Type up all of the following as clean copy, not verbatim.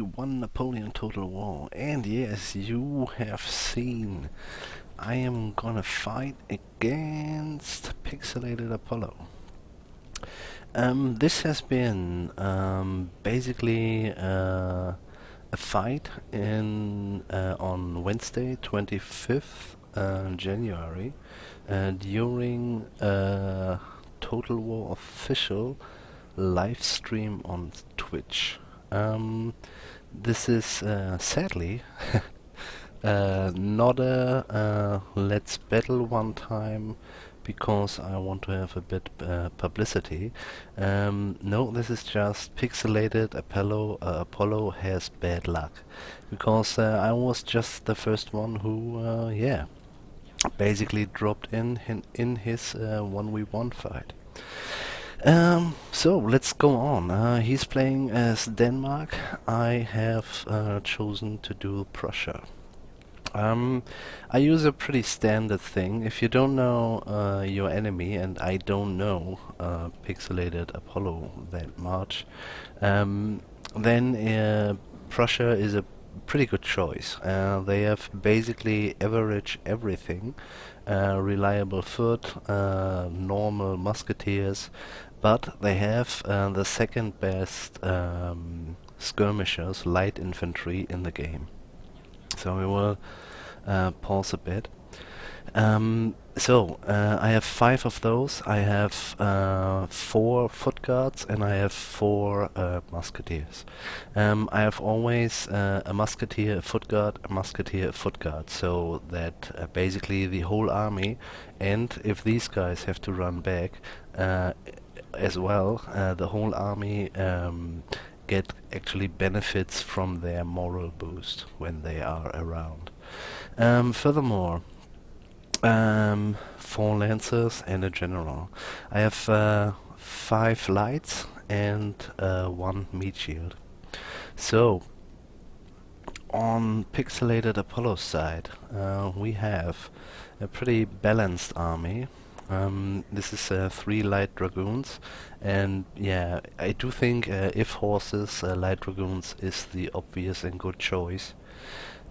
won Napoleon Total War, and yes, you have seen I am gonna fight against Pixelated Apollo. This has been basically a fight on Wednesday, 25th January, during Total War Official live stream on Twitch. This is sadly not a let's battle one time because I want to have a bit publicity. No, this is just Pixelated Apollo has bad luck because I was just the first one who basically dropped in his 1v1 fight. So let's go on. He's playing as Denmark. I have chosen to do Prussia. I use a pretty standard thing. If you don't know your enemy, and I don't know Pixelated Apollo that much, then Prussia is a pretty good choice. They have basically average everything. Reliable foot, normal musketeers, but they have the second best skirmishers, light infantry in the game. So we will pause a bit. I have 5 of those. I have 4 foot guards and I have 4 musketeers. I have always a musketeer, a foot guard, a musketeer, a foot guard, so that basically the whole army, and if these guys have to run back as well, the whole army get actually benefits from their moral boost when they are around. Furthermore, 4 lancers and a general. I have 5 lights and 1 meat shield. So, on Pixelated Apollo's side, we have a pretty balanced army. This is 3 light dragoons, and yeah, I do think if horses, light dragoons is the obvious and good choice.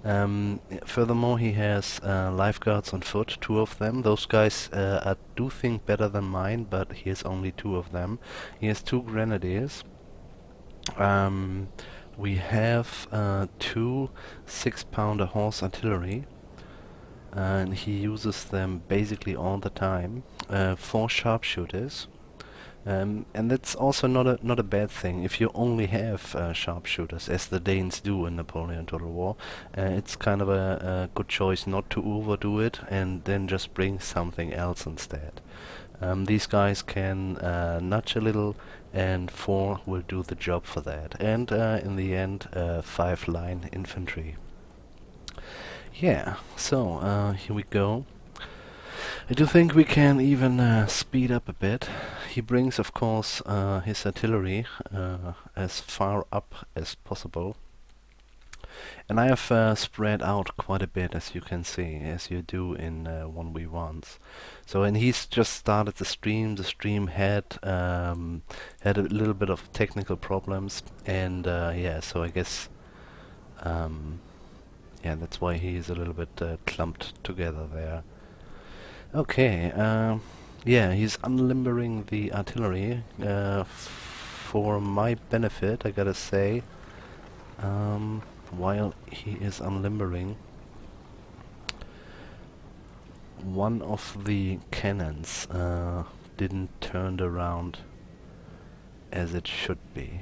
Furthermore, he has lifeguards on foot, 2 of them. Those guys I do think better than mine, but he has only 2 of them. He has 2 grenadiers. We have 2 6-pounder horse artillery, and he uses them basically all the time. 4 sharpshooters. And that's also not a bad thing. If you only have sharpshooters, as the Danes do in Napoleon Total War, it's kind of a good choice not to overdo it and then just bring something else instead. These guys can nudge a little, and 4 will do the job for that. And in the end, 5 line infantry. Yeah, so here we go. I do think we can even speed up a bit. He brings, of course, his artillery as far up as possible. And I have spread out quite a bit, as you can see, as you do in 1v1s. So, and he's just started the stream. The stream had a little bit of technical problems, and yeah, so I guess yeah, that's why he's a little bit clumped together there. Okay, yeah, he's unlimbering the artillery for my benefit, I gotta say. While he is unlimbering, one of the cannons didn't turn around as it should be.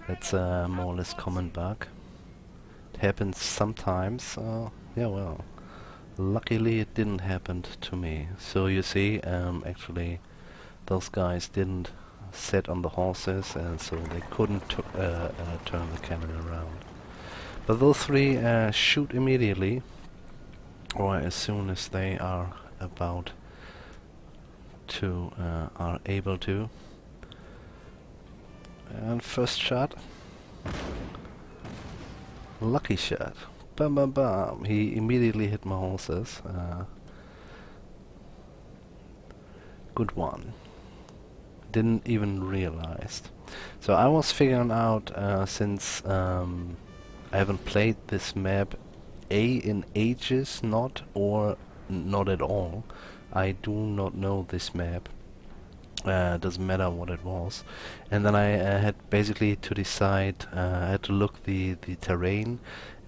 That's a more or less common bug. It happens sometimes. Yeah, well, luckily it didn't happen to me. So you see, actually, those guys didn't set on the horses, and so they couldn't turn the cannon around. But those 3 shoot immediately, or as soon as they are about to, are able to. And first shot. Lucky shot. Bam bam bam. He immediately hit my horses. Good one. didn't even realize. So I was figuring out, since I haven't played this map in ages, not at all. I do not know this map. Doesn't matter what it was. And then I had basically to decide, I had to look the terrain,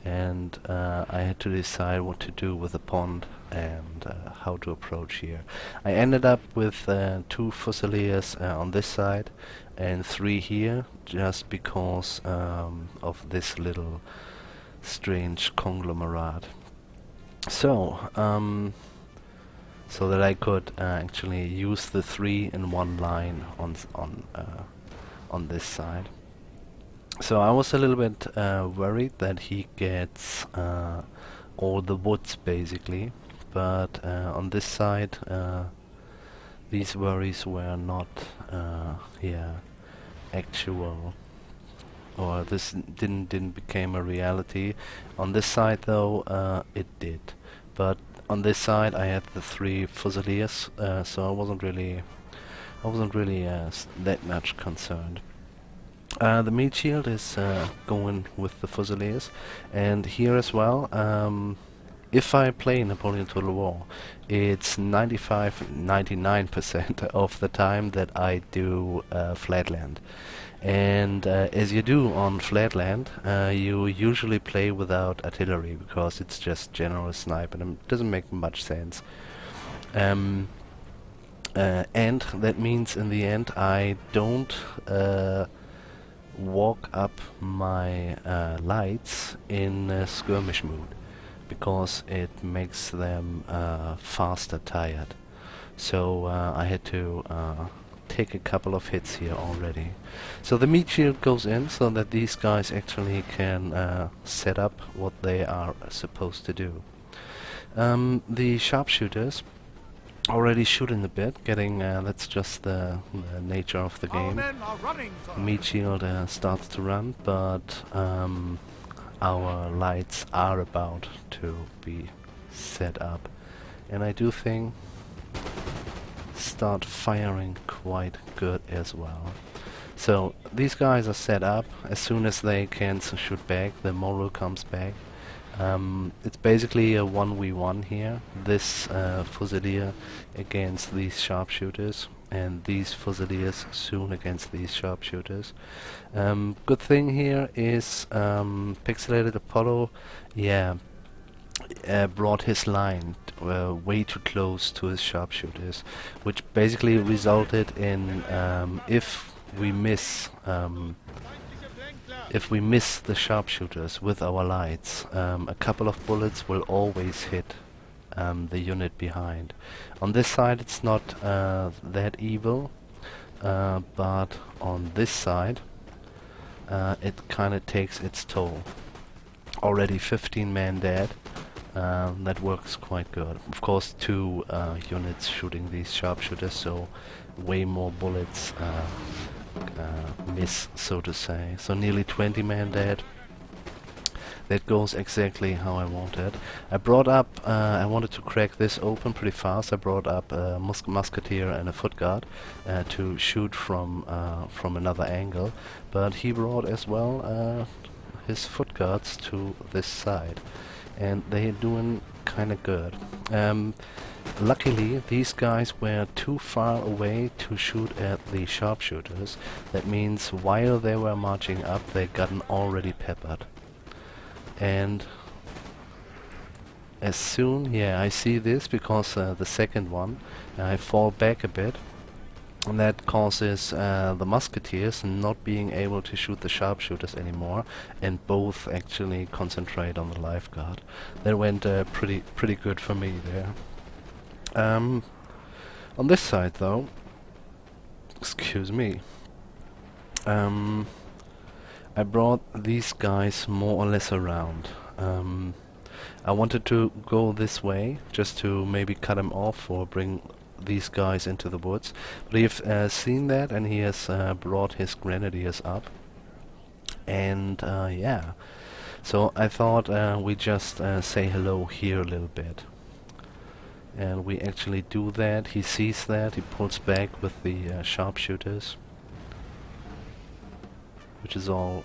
and I had to decide what to do with the pond and how to approach here. I ended up with 2 Fusiliers on this side and 3 here, just because of this little strange conglomerate. So, so that I could actually use the 3 in one line on this side. So I was a little bit worried that he gets all the woods basically, but on this side these worries were not actual, or this didn't become a reality. On this side though it did, but on this side I had the 3 Fusiliers, so I wasn't really that much concerned. The meat shield is going with the Fusiliers, and here as well, if I play Napoleon Total War, it's 99% of the time that I do flatland. And as you do on flatland, you usually play without artillery, because it's just general snipe and it doesn't make much sense. And that means in the end I don't walk up my lights in skirmish mode, because it makes them faster tired. So I had to take a couple of hits here already. So the meat shield goes in so that these guys actually can set up what they are supposed to do. The sharpshooters already shooting a bit, getting that's just the nature of the game. Meat shield starts to run, but our lights are about to be set up, and I do think start firing quite good as well. So these guys are set up. As soon as they can shoot back, the moral comes back. It's basically a 1v1 here. This Fusilier against these sharpshooters, and these Fusiliers soon against these sharpshooters. Good thing here is Pixelated Apollo, brought his line way too close to his sharpshooters, which basically resulted in if we miss the sharpshooters with our lights, a couple of bullets will always hit the unit behind. On this side it's not that evil, but on this side it kinda takes its toll. Already 15 men dead. That works quite good. Of course 2 units shooting these sharpshooters, so way more bullets miss, so to say. So nearly 20 men dead. That goes exactly how I wanted. I brought up, I wanted to crack this open pretty fast. I brought up a musketeer and a foot guard to shoot from another angle, but he brought as well his foot guards to this side, and they're doing kinda good. Luckily, these guys were too far away to shoot at the sharpshooters. That means while they were marching up, they gotten already peppered. And as soon, I see this because the second one, I fall back a bit, and that causes the musketeers not being able to shoot the sharpshooters anymore, and both actually concentrate on the lifeguard. That went pretty good for me there. On this side though, excuse me, I brought these guys more or less around. I wanted to go this way just to maybe cut them off or bring these guys into the woods, but you've seen that, and he has brought his grenadiers up, and so I thought we just say hello here a little bit. and we actually do that. He sees that, he pulls back with the sharpshooters, which is all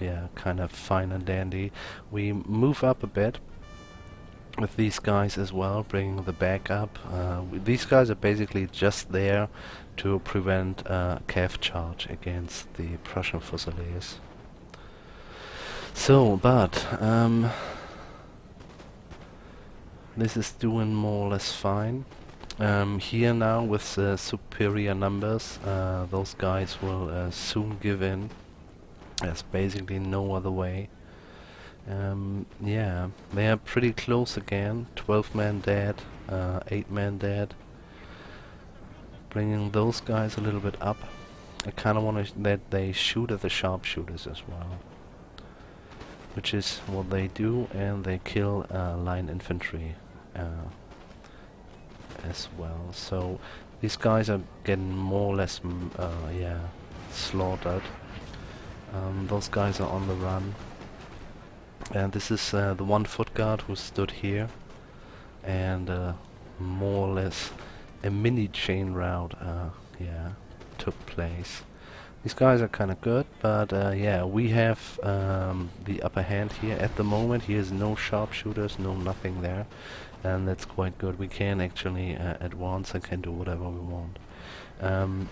yeah, kind of fine and dandy. We move up a bit with these guys as well, bringing the back up. These guys are basically just there to prevent cav charge against the Prussian Fusiliers. So, but this is doing more or less fine. Here now with superior numbers, those guys will soon give in. There's basically no other way. Yeah, they are pretty close again. 12 men dead, 8 men dead. Bringing those guys a little bit up. I kind of want that they shoot at the sharpshooters as well, which is what they do, and they kill line infantry as well. So these guys are getting more or less yeah, slaughtered. Those guys are on the run. And this is the one foot guard who stood here, and more or less a mini chain rout yeah, took place. These guys are kind of good, but yeah, we have the upper hand here. At the moment, he has no sharpshooters, no nothing there, and that's quite good. We can actually advance and can do whatever we want.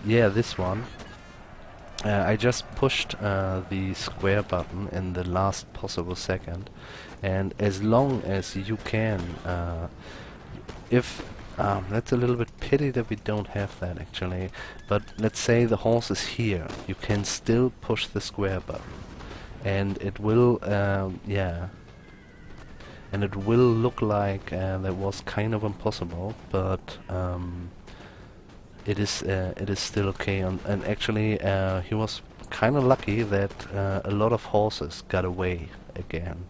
Yeah, this one. I just pushed the square button in the last possible second, and as long as you can, if that's a little bit pity that we don't have that actually, but let's say the horse is here, you can still push the square button, and it will, yeah, and it will look like that was kind of impossible, but it is still okay. And actually he was kind of lucky that a lot of horses got away again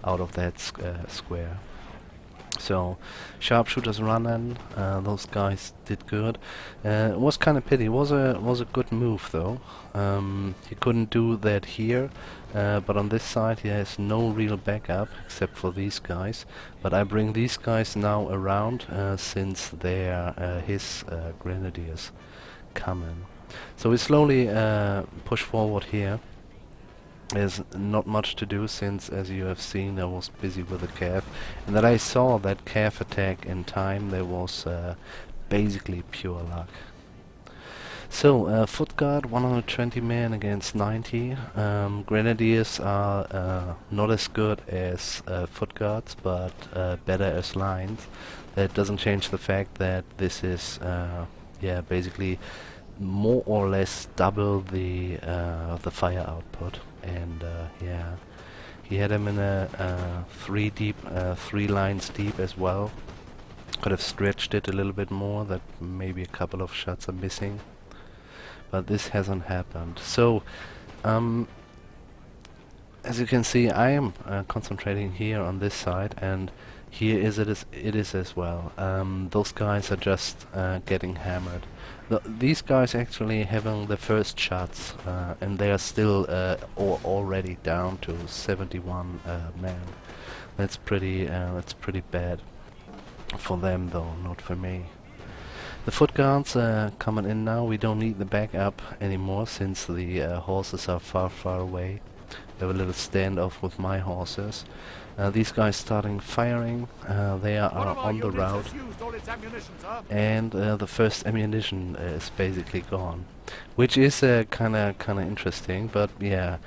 out of that square. So sharpshooters running, those guys did good. It was kind of pity. It was a good move though. He couldn't do that here, but on this side he has no real backup except for these guys. But I bring these guys now around since they're his grenadiers coming. So we slowly push forward here. There's not much to do since, as you have seen, I was busy with the cav, and that I saw that cav attack in time. There was basically pure luck. So foot guard 120 men against 90. Grenadiers are not as good as foot guards, but better as lines. That doesn't change the fact that this is yeah, basically more or less double the fire output. And yeah, he had him in a 3 lines deep as well. Could have stretched it a little bit more, that maybe a couple of shots are missing, but this hasn't happened. So as you can see, I am concentrating here on this side, and here it is as well. Those guys are just getting hammered. These guys actually having the first shots, and they are still already down to 71 men. That's pretty bad for them though, not for me. The foot guards coming in now. We don't need the backup anymore since the horses are far away. We have a little standoff with my horses. These guys starting firing. They are on the route, and the first ammunition is basically gone, which is kind of interesting. But yeah,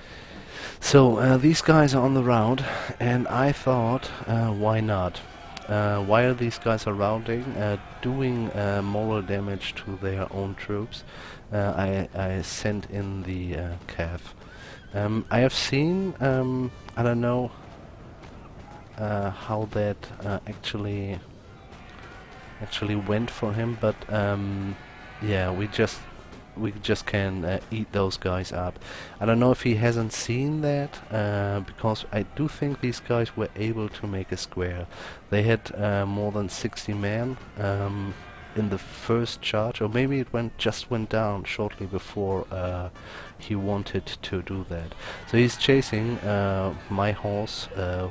so these guys are on the route, and I thought, why not? While these guys are routing, doing moral damage to their own troops, I sent in the cav. I have seen, I don't know how that actually went for him, but yeah, we just can eat those guys up. I don't know if he hasn't seen that, because I do think these guys were able to make a square. They had more than 60 men, in the first charge, or maybe it just went down shortly before he wanted to do that. So he's chasing my horse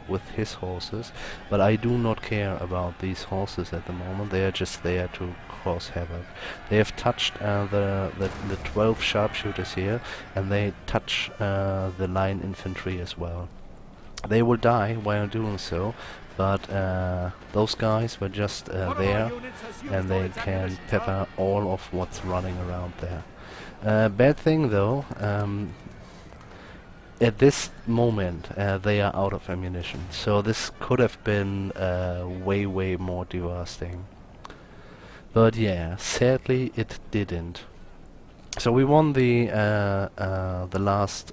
with his horses, but I do not care about these horses at the moment. They are just there to cause havoc. They have touched the 12 sharpshooters here, and they touch the line infantry as well. They will die while doing so, but those guys were just there, and they can pepper all of what's running around there. Bad thing though, at this moment they are out of ammunition, so this could have been way more devastating. But yeah, sadly it didn't. So we won the last,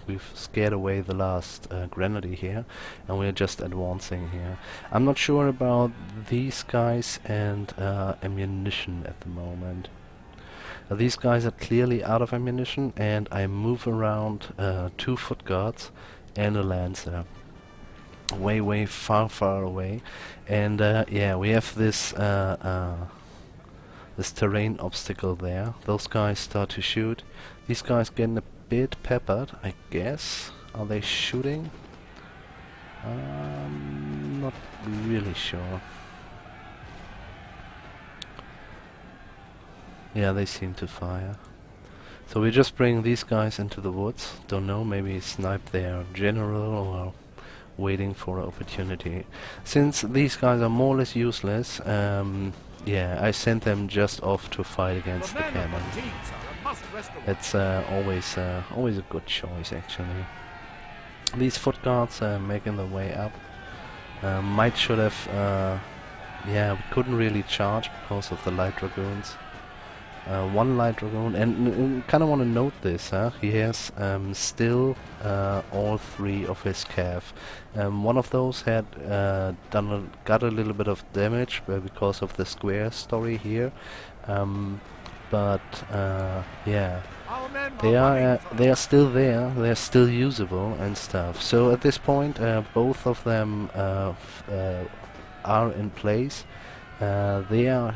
we've scared away the last grenadier here, and we're just advancing here. I'm not sure about these guys and ammunition at the moment. These guys are clearly out of ammunition, and I move around 2 foot guards and a lancer. Way far away. And yeah, we have this this terrain obstacle there. Those guys start to shoot. These guys getting a bit peppered, I guess. Are they shooting? Not really sure. Yeah, they seem to fire. So we just bring these guys into the woods. Don't know, maybe snipe their general or waiting for an opportunity. Since these guys are more or less useless, yeah, I sent them just off to fight against the cannon. It's always a good choice, actually. These foot guards are making their way up. Might should have, yeah, we couldn't really charge because of the light dragoons. One light dragoon, and kind of want to note this, he has still all 3 of his cav. One of those had got a little bit of damage because of the square story here, but yeah, they are still there. They are still usable and stuff. So at this point, both of them are in place. They are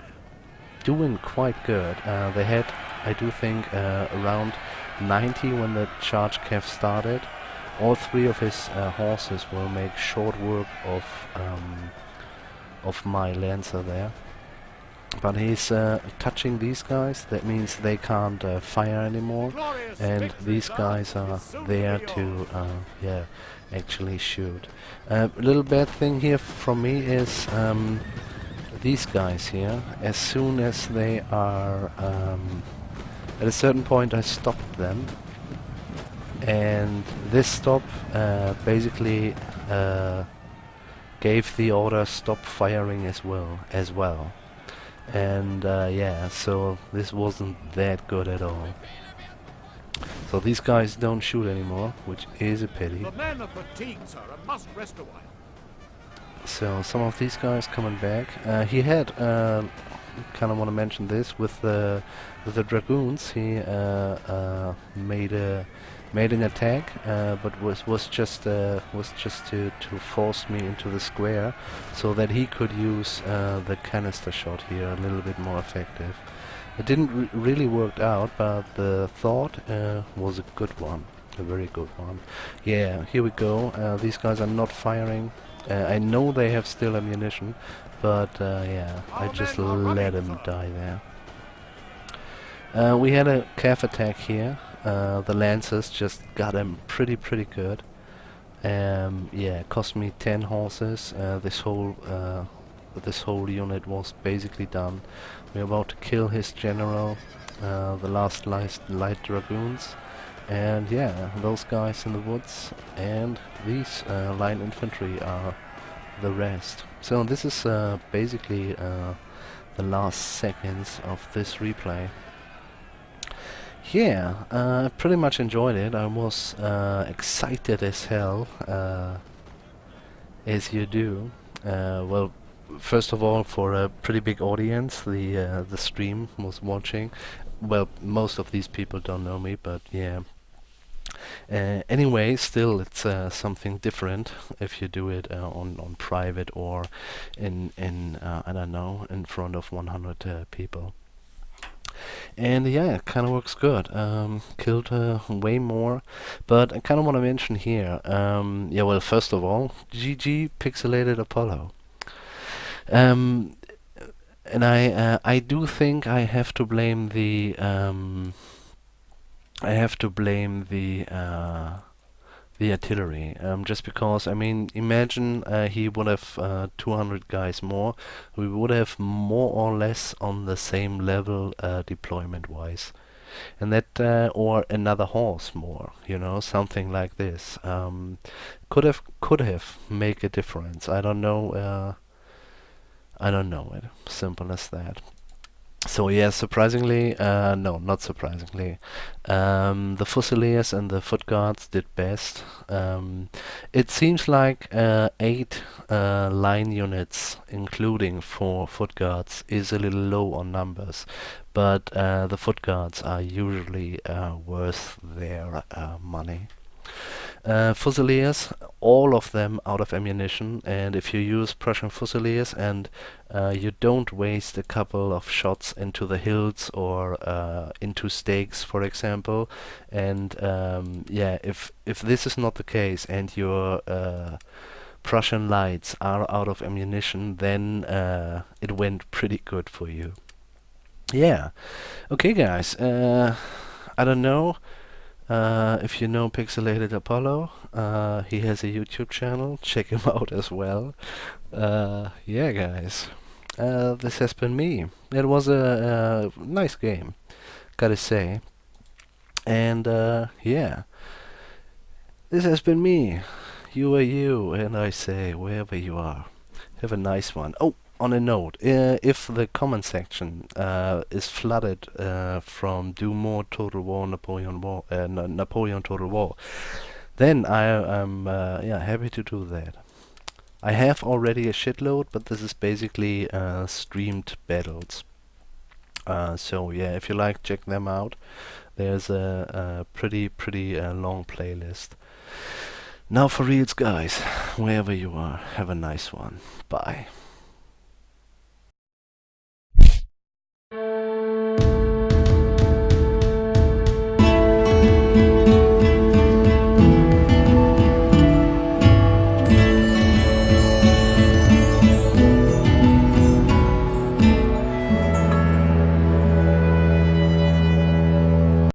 doing quite good. They had, I do think, around 90 when the charge cav started. All 3 of his horses will make short work of my lancer there. But he's touching these guys. That means they can't fire anymore, and these guys are there to yeah, actually shoot. A little bad thing here from me is these guys here. As soon as they are at a certain point, I stopped them, and this stop basically gave the order stop firing as well. And yeah, so this wasn't that good at all. So these guys don't shoot anymore, which is a pity. The men are fatigued, sir, and must rest a while. So some of these guys coming back. He had kind of want to mention this with the dragoons. He made an attack, but was just to force me into the square, so that he could use the canister shot here a little bit more effective. It didn't really work out, but the thought was a good one, a very good one. Yeah, here we go. These guys are not firing. I know they have still ammunition, but yeah, I just let them die there. We had a cav attack here. The lancers just got him pretty good. Yeah, cost me 10 horses. This whole unit was basically done. We're about to kill his general, the last light dragoons, and yeah, those guys in the woods, and these line infantry are the rest. So this is basically the last seconds of this replay. Yeah, I pretty much enjoyed it. I was excited as hell, as you do. Well, first of all, for a pretty big audience, the stream was watching. Well, most of these people don't know me, but yeah. Anyway, still it's something different if you do it on private or in I don't know, in front of 100 people. And yeah, it kind of works good. Killed way more, but I kind of want to mention here. Yeah, well, first of all, GG Pixelated Apollo. Um, and I do think I have to blame the artillery, just because, I mean, imagine he would have 200 guys more. We would have more or less on the same level deployment-wise. And that, or another horse more, something like this. Could have make a difference. I don't know it. Simple as that. So yeah, surprisingly, no, not surprisingly, the Fusiliers and the Foot Guards did best. It seems like 8 line units, including 4 Foot Guards, is a little low on numbers, but the Foot Guards are usually worth their money. Fusiliers, all of them out of ammunition, and if you use Prussian Fusiliers and you don't waste a couple of shots into the hills or into stakes, for example, and yeah, if this is not the case and your Prussian lights are out of ammunition, then it went pretty good for you. Yeah. Okay, guys. I don't know. If you know Pixelated Apollo, he has a YouTube channel. Check him out as well. Yeah, guys. This has been me. It was a nice game, gotta say. And yeah, this has been me. You are you, and I say wherever you are. Have a nice one. Oh, on a note, if the comment section is flooded from Do More Total War Napoleon War Napoleon Total War, then I am yeah, happy to do that. I have already a shitload, but this is basically streamed battles. So yeah, if you like, check them out. There's a pretty long playlist. Now for reals, guys, wherever you are, have a nice one. Bye.